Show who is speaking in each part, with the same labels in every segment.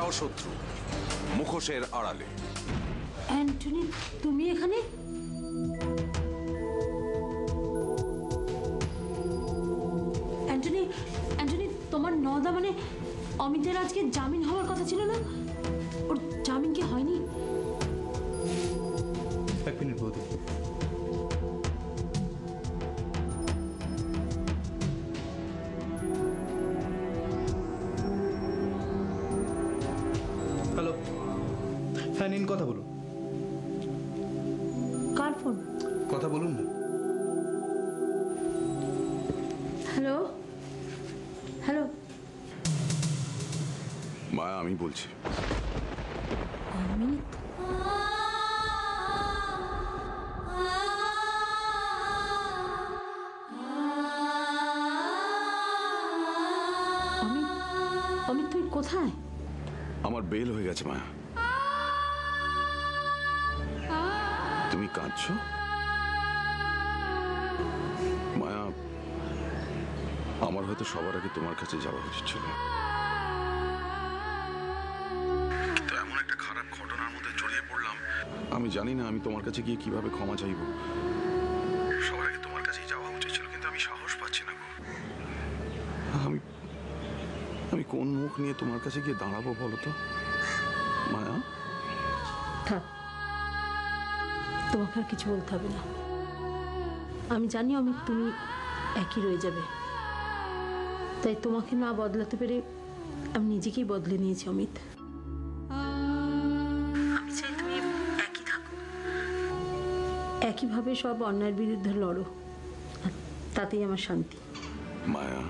Speaker 1: এরাও শত্রু, মুখোশের আড়ালে।
Speaker 2: অ্যান্টনি, তুমি এখানে? অ্যান্টনি, অ্যান্টনি, তোমার নদা মানে অমিতের আজকে জামিন হওয়ার কথা ছিল না? ওর জামিন কি হয়নি?
Speaker 3: এক মিনিট বৌদি। হ্যালো, হ্যাঁ নিন, কথা বলুন।
Speaker 2: কার ফোন?
Speaker 3: কথা বলুন না।
Speaker 2: Hello, hello.
Speaker 1: মায়া, আমি বলছি।
Speaker 2: অমিত? অমিত, অমিত তুই কোথায়?
Speaker 1: আমার বেল হয়ে গেছে মায়া। তুমি কাঁদছো? মায়া, আমার হয়তো সবার আগে তোমার কাছে যাওয়া উচিত ছিল। কিন্তু এমন একটা খারাপ ঘটনার মধ্যে জড়িয়ে পড়লাম, আমি জানি না আমি তোমার কাছে গিয়ে কিভাবে ক্ষমা চাইবো। সবার আগে তোমার কাছেই যাওয়া উচিত ছিল, কিন্তু আমি সাহস পাচ্ছি না গো। আমি কোন মুখ নিয়ে তোমার কাছে গিয়ে দাঁড়াবো বলো তো মায়া?
Speaker 2: থাক, তোমাকে আর কিছু বলতে হবে না। আমি জানি অমিত তুমি একই রয়ে যাবে, তাই তোমাকে না বদলাতে পেরে আমি নিজেকেই বদলে নিয়েছি অমিত। আমি চাই তুমি একই থাকো, একইভাবে সব অন্যায়ের বিরুদ্ধে লড়ো, আর তাতেই আমার শান্তি।
Speaker 1: মায়া,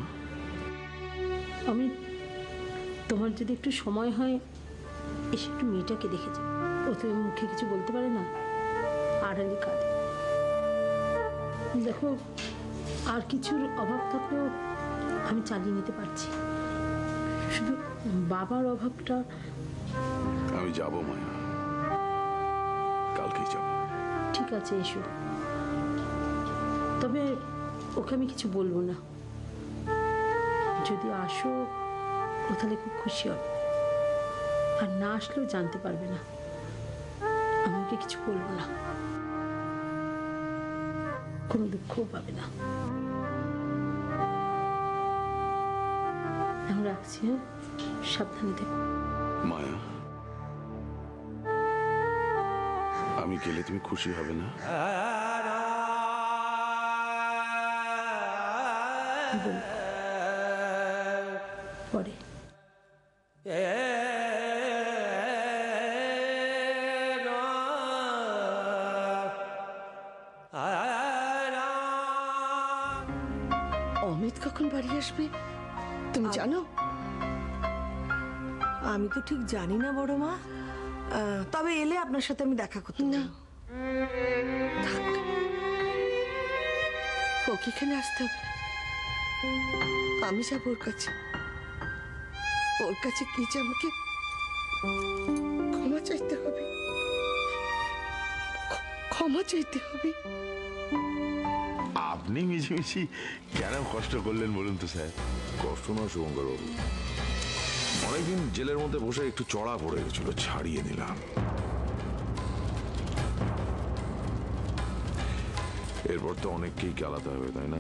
Speaker 2: অমিত, তোমার যদি একটু সময় হয় এসে একটু মেয়েটাকে দেখে যাও। ও তো মুখে কিছু বলতে পারে না, আড়ালে কাঁদে। দেখো, আর কিছুর অভাব থাকলেও আমি চালিয়ে নিতে পারছি, শুধু বাবার অভাবটা।
Speaker 1: আমি যাব মায়া, কালকেই যাব।
Speaker 2: ঠিক আছে, এসো। তবে ওকে আমি কিছু বলবো না। যদি আসো ও তাহলে খুব খুশি হবে, আর না আসলেও জানতে পারবে না। আমি ওকে কিছু বলবো না, কোনো দুঃখও পাবে না। আমি রাখছি, হ্যাঁ? সাবধানে থেকো।
Speaker 1: মায়া, আমি গেলে তুমি খুশি হবে না?
Speaker 2: পরে
Speaker 4: অমিত কখন বাড়ি আসবে তুমি জানো?
Speaker 5: আমি তো ঠিক জানি না বড় মা, তবে এলে আপনার সাথে আমি দেখা করতে
Speaker 4: না, ওকে এখানে আসতে হবে না। আমি যাবো ওর কাছে। ওর কাছে কি যে আমাকে ক্ষমা চাইতে হবে, ক্ষমা চাইতে হবে।
Speaker 1: আপনি মিছিমিছি কেন কষ্ট করলেন বলুন তো স্যার?
Speaker 6: কষ্ট নয় শুভঙ্কর বাবু, অনেকদিন জেলের মধ্যে বসে একটু চড়া পড়ে গেছিল, ছাড়িয়ে দিলাম। এরপর তো অনেককেই চালাতে হবে, তাই না?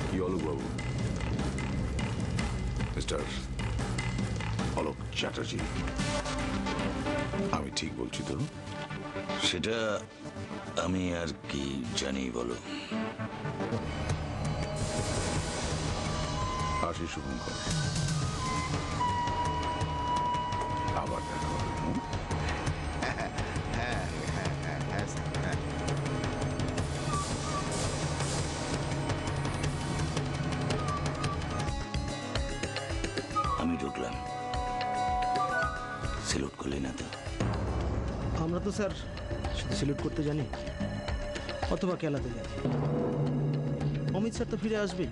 Speaker 6: কি অলোক বাবু, মিস্টার অলোক চ্যাটার্জি, আমি ঠিক বলছি তো?
Speaker 7: সেটা আমি আর কি জানি বলো।
Speaker 6: আসি শুভঙ্কর, আবার দেখা হবে।
Speaker 7: আমি ঢুকলাম, সেলুট করলি না তো?
Speaker 3: আমরা তো স্যার শুধু সেলুট করতে জানি, অথবা খেলাতে জানি। অমিত স্যার তো ফিরে আসবে,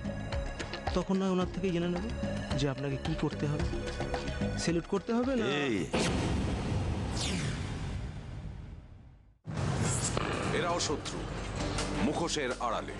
Speaker 3: তখন নয় ওনার থেকে জেনে নেব যে আপনাকে কি করতে হবে, সেলুট করতে হবে না।
Speaker 1: এরাও শত্রু, মুখোশের আড়ালে।